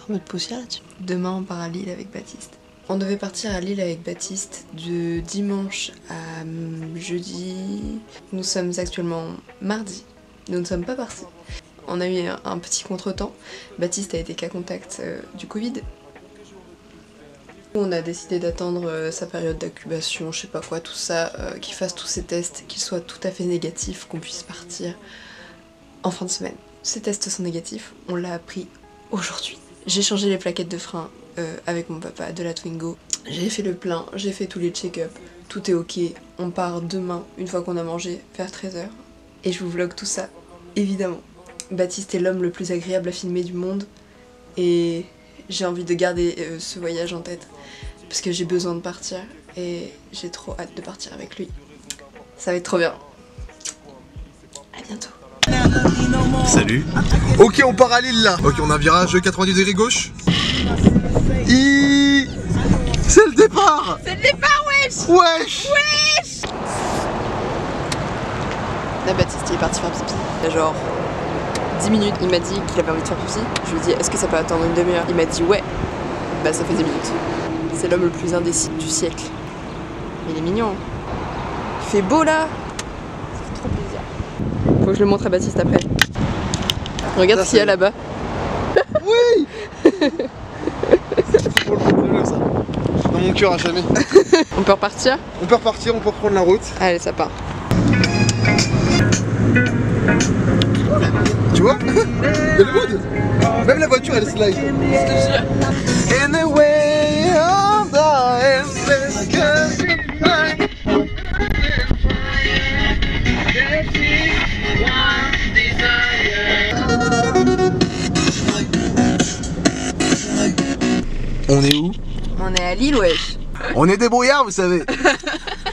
Un peu de poussière là-dessus. Demain on part à Lille avec Baptiste. On devait partir à Lille avec Baptiste de dimanche à jeudi. Nous sommes actuellement mardi. Nous ne sommes pas partis. On a eu un petit contretemps. Baptiste a été cas contact du Covid. On a décidé d'attendre sa période d'incubation, je sais pas quoi, tout ça, qu'il fasse tous ses tests, qu'ils soient tout à fait négatifs, qu'on puisse partir en fin de semaine. Ces tests sont négatifs, on l'a appris aujourd'hui. J'ai changé les plaquettes de frein avec mon papa de la Twingo. J'ai fait le plein, j'ai fait tous les check-up, tout est ok. On part demain, une fois qu'on a mangé, vers 13 h. Et je vous vlog tout ça, évidemment. Baptiste est l'homme le plus agréable à filmer du monde. Et j'ai envie de garder ce voyage en tête. Parce que j'ai besoin de partir. Et j'ai trop hâte de partir avec lui. Ça va être trop bien. À bientôt. Salut. Ok, on part à Lille là. Ok, on a un virage 90 degrés gauche. C'est le départ. C'est le départ, wesh. Wesh. Wesh. Là, Baptiste, il est parti faire pipi. Il y a genre 10 minutes, il m'a dit qu'il avait envie de faire pipi. Je lui ai dit, est-ce que ça peut attendre une demi-heure? Il m'a dit, ouais. Bah, ça fait 10 minutes. C'est l'homme le plus indécis du siècle. Mais il est mignon. Il fait beau là. Ça fait trop plaisir. Faut que je le montre à Baptiste après. Regarde ce qu'il y a là-bas. Oui. C'est trop le ça. Dans mon cœur à jamais. On peut repartir? On peut repartir, on peut reprendre la route. Allez, ça part. Tu vois? Il y a le mood. Même la voiture elle slide. Anyway, I'm dying, this country line. On est où? On est à Lille, wesh. On est débrouillards, vous savez.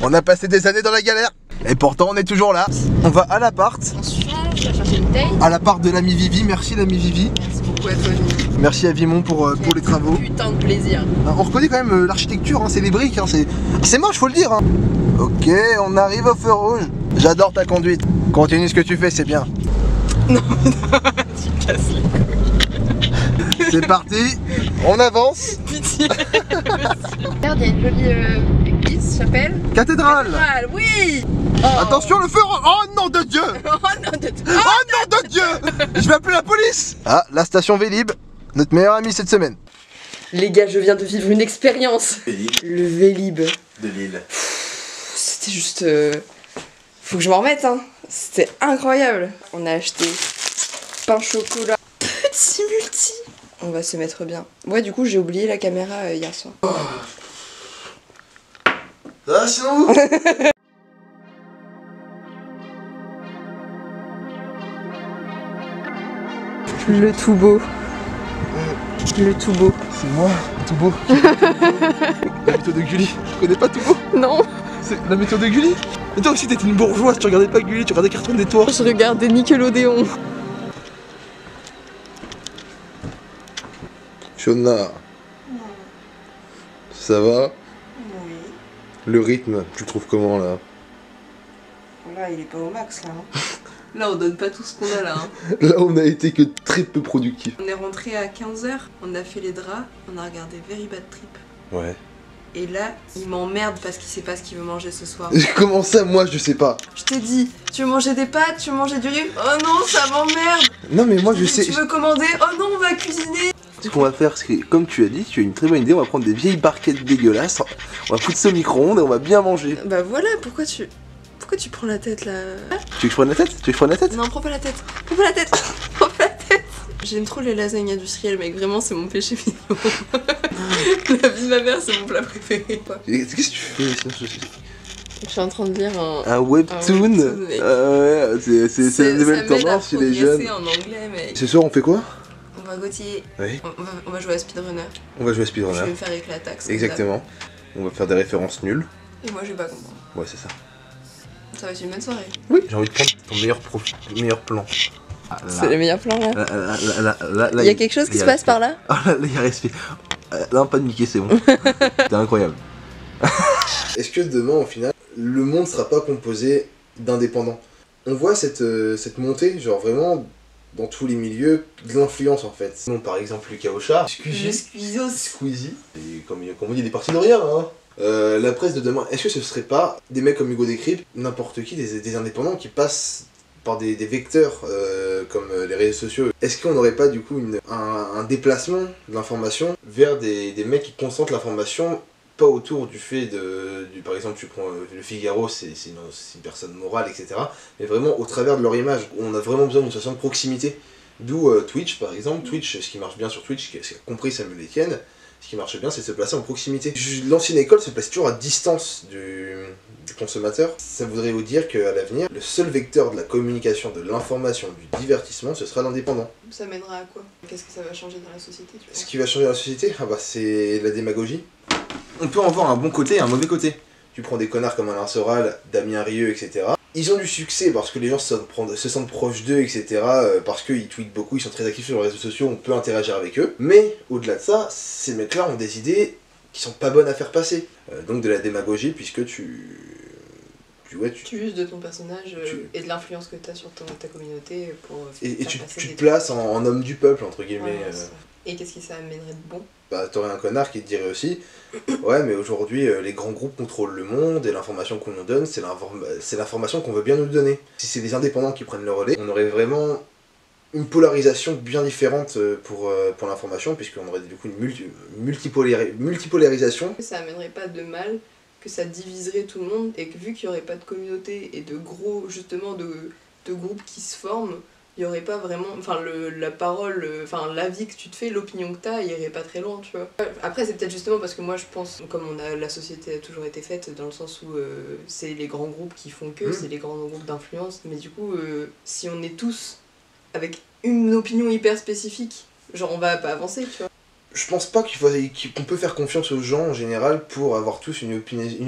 On a passé des années dans la galère. Et pourtant, on est toujours là. On va à l'appart. On se change, on va chercher une taille. À l'appart de l'ami Vivi. Merci l'ami Vivi. Merci beaucoup à toi, Vivi. Merci à Vimon pour les travaux. Putain de plaisir. On reconnaît quand même l'architecture, hein, c'est les briques. Hein, c'est moche, faut le dire. Hein. Ok, on arrive au feu rouge. J'adore ta conduite. Continue ce que tu fais, c'est bien. Non, tu casses les couilles. C'est parti. On avance. Pitié. Regarde, il y a une jolie église, chapelle. Cathédrale. Cathédrale, oui. Oh. Attention, le feu. Oh non de Dieu. Oh non de Dieu. Oh non de Dieu. Je vais appeler la police. Ah, la station Vélib, notre meilleur ami cette semaine. Les gars, je viens de vivre une expérience. Le Vélib. De Lille. C'était juste... Faut que je m'en remette, hein. C'était incroyable. On a acheté pain chocolat. Petit multi. On va se mettre bien. Ouais, du coup, j'ai oublié la caméra hier soir. Ah, sinon vous. Le tout beau. Le tout beau. C'est moi, tout beau. La méthode de Gulli. Tu connais pas tout beau? Non. C'est la méthode de Gulli. Mais toi aussi t'étais une bourgeoise, tu regardais pas Gulli, tu regardais Cartoon Network. Je regardais Nickelodeon. Shona. Ça va? Oui. Le rythme, tu le trouves comment là? Là, il est pas au max là. Hein. Là, on donne pas tout ce qu'on a là. Hein. Là on a été que très peu productif. On est rentré à 15 h, on a fait les draps, on a regardé Very Bad Trip. Ouais. Et là, il m'emmerde parce qu'il sait pas ce qu'il veut manger ce soir. Comment ça, moi je sais pas? Je te dis, tu veux manger des pâtes, tu veux manger du riz? Oh non, ça m'emmerde. Non mais moi je sais. Tu veux commander? Oh non, on va cuisiner. Ce qu'on va faire, c'est que, comme tu as dit, tu as une très bonne idée, on va prendre des vieilles barquettes dégueulasses, on va foutre ça au micro-ondes et on va bien manger. Bah voilà, pourquoi tu prends la tête là? Tu veux que je prenne la tête? Tu veux que je prenne la tête? Non, prends pas la tête. Prends pas la tête. Prends pas la tête. J'aime trop les lasagnes industrielles, mec, vraiment c'est mon péché mignon. La vie de ma mère, c'est mon plat préféré. Qu'est-ce que tu fais? Je suis en train de lire un webtoon. Mec. C'est une nouvelle tendance chez les jeunes. En anglais, mec. Ce soir on fait quoi? On va Gauthier. Oui. On va jouer à Speedrunner. On va jouer à Je Speedrunner. vais me faire éclater. Exactement. On va faire des références nulles. Et moi je vais pas comprendre. Ouais c'est ça. Ça va être une bonne soirée. Oui. J'ai envie de prendre ton meilleur plan. C'est le meilleur plan là. Là, Il y a quelque chose qui se passe par là? Ah là, il y a respect. Non, pas de Mickey, c'est bon. C'était incroyable. Est-ce que demain, au final, le monde sera pas composé d'indépendants? On voit cette montée, genre vraiment, dans tous les milieux de l'influence en fait. Sinon par exemple Lucas Auchard, Squeezie, et comme on dit des parties de rien hein. La presse de demain, est-ce que ce serait pas des mecs comme Hugo Décrypte, n'importe qui, des indépendants qui passent par des vecteurs comme les réseaux sociaux? Est-ce qu'on n'aurait pas du coup un déplacement de l'information vers des mecs qui concentrent l'information pas autour du fait par exemple tu prends le Figaro, c'est une personne morale etc, mais vraiment au travers de leur image. On a vraiment besoin d'une situation de proximité, d'où Twitch par exemple. Twitch, ce qui marche bien sur Twitch, ce qu'a compris Samuel Etienne, ce qui marche bien c'est de se placer en proximité. L'ancienne école se place toujours à distance du consommateur. Ça voudrait vous dire qu'à l'avenir, le seul vecteur de la communication, de l'information, du divertissement, ce sera l'indépendant. Ça mènera à quoi? Qu'est-ce que ça va changer dans la société, tu penses? Ce qui va changer dans la société, c'est la démagogie. On peut en voir un bon côté et un mauvais côté. Tu prends des connards comme Alain Soral, Damien Rieu, etc. Ils ont du succès parce que les gens se sentent proches d'eux, etc. Parce qu'ils tweetent beaucoup, ils sont très actifs sur les réseaux sociaux, on peut interagir avec eux. Mais au-delà de ça, ces mecs-là ont des idées qui sont pas bonnes à faire passer. Donc de la démagogie, puisque tu uses de ton personnage et de l'influence que tu as sur ta communauté pour et tu te places en homme du peuple, entre guillemets. Ouais, et qu'est-ce qui ça amènerait de bon? Bah t'aurais un connard qui te dirait aussi ouais mais aujourd'hui les grands groupes contrôlent le monde et l'information qu'on nous donne c'est l'information qu'on veut bien nous donner. Si c'est des indépendants qui prennent le relais, on aurait vraiment une polarisation bien différente pour l'information, puisqu'on aurait du coup une multipolarisation. Ça amènerait pas de mal, que ça diviserait tout le monde, et que vu qu'il n'y aurait pas de communauté et de gros, justement, de groupes qui se forment, il n'y aurait pas vraiment, enfin la parole, enfin l'avis que tu te fais, l'opinion que tu as, il irait pas très loin, tu vois. Après c'est peut-être justement parce que moi je pense, comme la société a toujours été faite, dans le sens où c'est les grands groupes qui font que, c'est les grands groupes d'influence, mais du coup si on est tous avec une opinion hyper spécifique, genre on va pas avancer, tu vois. Je pense pas qu'on peut faire confiance aux gens en général pour avoir tous une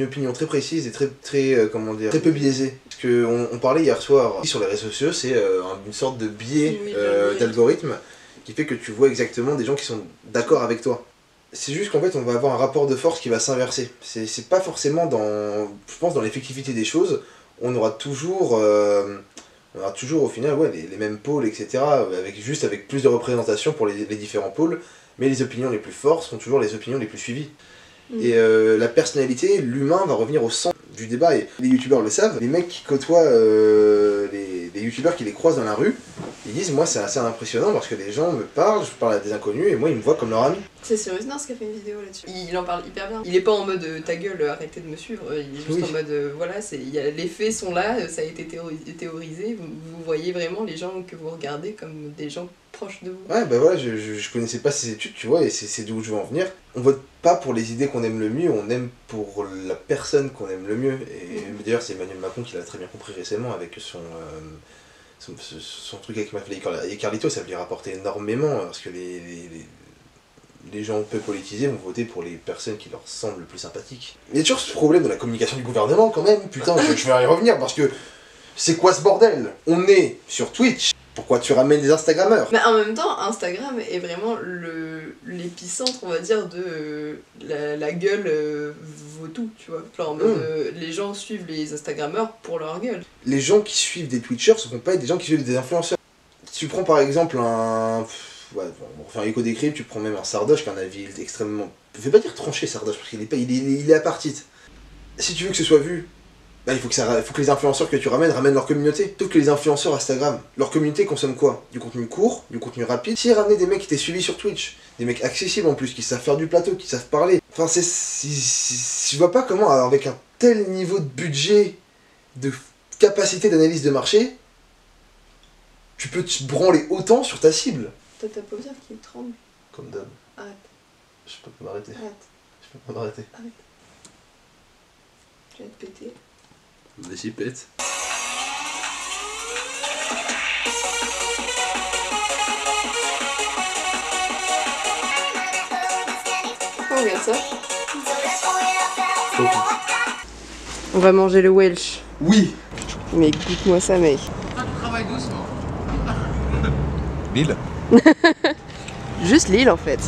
opinion très précise et très peu biaisée. Parce qu'on parlait hier soir sur les réseaux sociaux, c'est une sorte de biais d'algorithme qui fait que tu vois exactement des gens qui sont d'accord avec toi. C'est juste qu'en fait on va avoir un rapport de force qui va s'inverser. C'est pas forcément je pense dans l'effectivité des choses, on aura toujours au final les mêmes pôles, etc. avec plus de représentation pour les différents pôles. Mais les opinions les plus fortes sont toujours les opinions les plus suivies. Et la personnalité, l'humain va revenir au centre du débat. Et les youtubeurs le savent, les mecs qui côtoient les youtubeurs qui les croisent dans la rue, ils disent moi c'est assez impressionnant parce que les gens me parlent, je parle à des inconnus et moi ils me voient comme leur ami. C'est Cyrus Nars qui a fait une vidéo là-dessus. Il en parle hyper bien. Il est pas en mode ta gueule, arrêtez de me suivre. Il est juste en mode voilà, les faits sont là, ça a été théorisé. Vous voyez vraiment les gens que vous regardez comme des gens proches de vous. Ouais, bah voilà, je connaissais pas ces études, tu vois, et c'est d'où je veux en venir. On vote pas pour les idées qu'on aime le mieux, on aime pour la personne qu'on aime le mieux. Et d'ailleurs, c'est Emmanuel Macron qui l'a très bien compris récemment avec son truc avec McFly et Carlito. Ça lui a rapporté énormément parce que les gens peu politisés vont voter pour les personnes qui leur semblent le plus sympathiques. Il y a toujours ce problème de la communication du gouvernement quand même, putain, je vais y revenir parce que c'est quoi ce bordel? On est sur Twitch. Pourquoi tu ramènes des Instagrammeurs? Mais en même temps, Instagram est vraiment l'épicentre, on va dire, de la gueule vaut tout, tu vois. Genre, en mode, les gens suivent les Instagrammeurs pour leur gueule. Les gens qui suivent des Twitchers, ce ne sont pas des gens qui suivent des influenceurs. Si tu prends par exemple on refait un Hugo Décrypte, tu prends même un Sardoche qui a un avis extrêmement... Je vais pas dire tranché Sardoche, parce qu'il est à partie. Si tu veux que ce soit vu, bah, il faut que les influenceurs que tu ramènent leur communauté. Sauf que les influenceurs Instagram, leur communauté consomme quoi? Du contenu court, du contenu rapide. Si ramener des mecs qui t'aient suivi sur Twitch, des mecs accessibles en plus, qui savent faire du plateau, qui savent parler. Enfin, je vois pas comment, avec un tel niveau de budget, de capacité d'analyse de marché, tu peux te branler autant sur ta cible. T'as ta paupière qui tremble. Comme d'hab. Arrête. Je peux pas m'arrêter. Arrête. Je peux pas m'arrêter. Arrête. Je vais te péter. Vas-y, pète. Oh, regarde ça. On va manger le Welsh. Oui. Mais goûte-moi ça, mec. Travaille doucement. Lille. Juste Lille, en fait.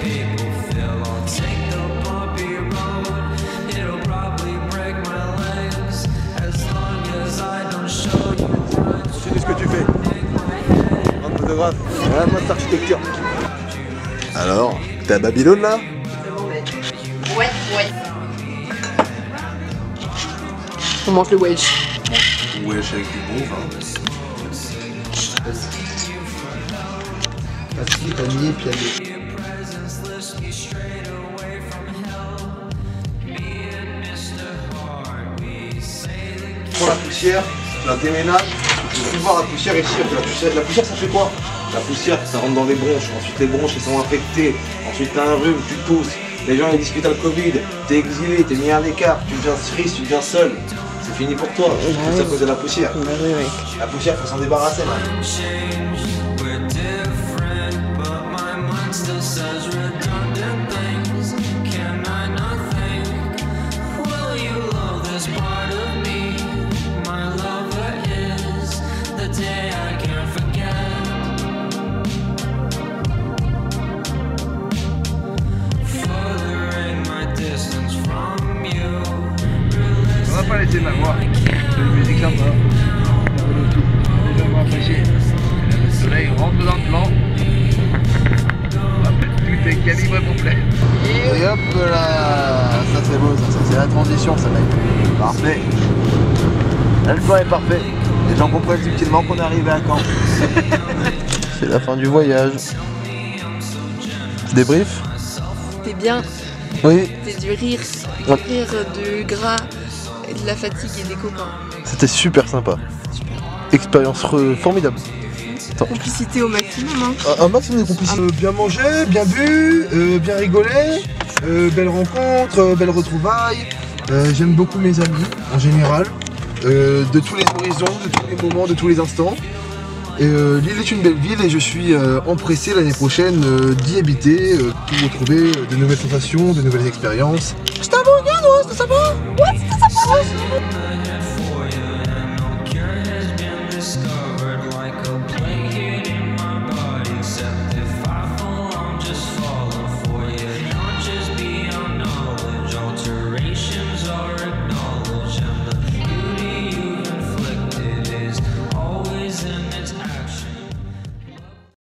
People photographe. Voilà, moi, c'est architecture. Alors, t'es à Babylone là? Ouais. On mange le wedge. Wesh avec du bon vin. Pastis, panier, piano. Prends la poussière, tu la déménages, tu peux voir la poussière ici. La poussière ça fait quoi? La poussière ça rentre dans les bronches, ensuite les bronches elles sont infectées, ensuite t'as un rhume, tu tousses, les gens ils disent que t'as le Covid, t'es exilé, t'es mis à l'écart, tu deviens triste, tu deviens seul. C'est fini pour toi, c'est à cause de la poussière. La poussière faut s'en débarrasser man. On va pas laisser ma voix. C'est une musique sympa. Les gens vont apprécier. Le soleil rentre dans le plan. Après, tout est calibré complet. Et hop là, ça c'est beau, ça c'est la transition ça mec. Parfait. Là le plan est parfait. Les gens comprennent subtilement qu'on est arrivé à Caen. C'est la fin du voyage. Débrief? T'es bien, Oui. t'es du rire, du gras, et de la fatigue et des copains. C'était super sympa. Expérience formidable. Complicité au maximum, hein. Un maximum de complicité. Bien mangé, bien bu, bien rigolé, belle rencontre, belle retrouvaille. J'aime beaucoup mes amis en général, de tous les horizons, de tous les moments, de tous les instants. Lille est une belle ville et je suis empressé l'année prochaine d'y habiter, pour retrouver de nouvelles sensations, de nouvelles expériences. C'est un bon gars, non? C'est ça bon? Ouais, c'est ça bon.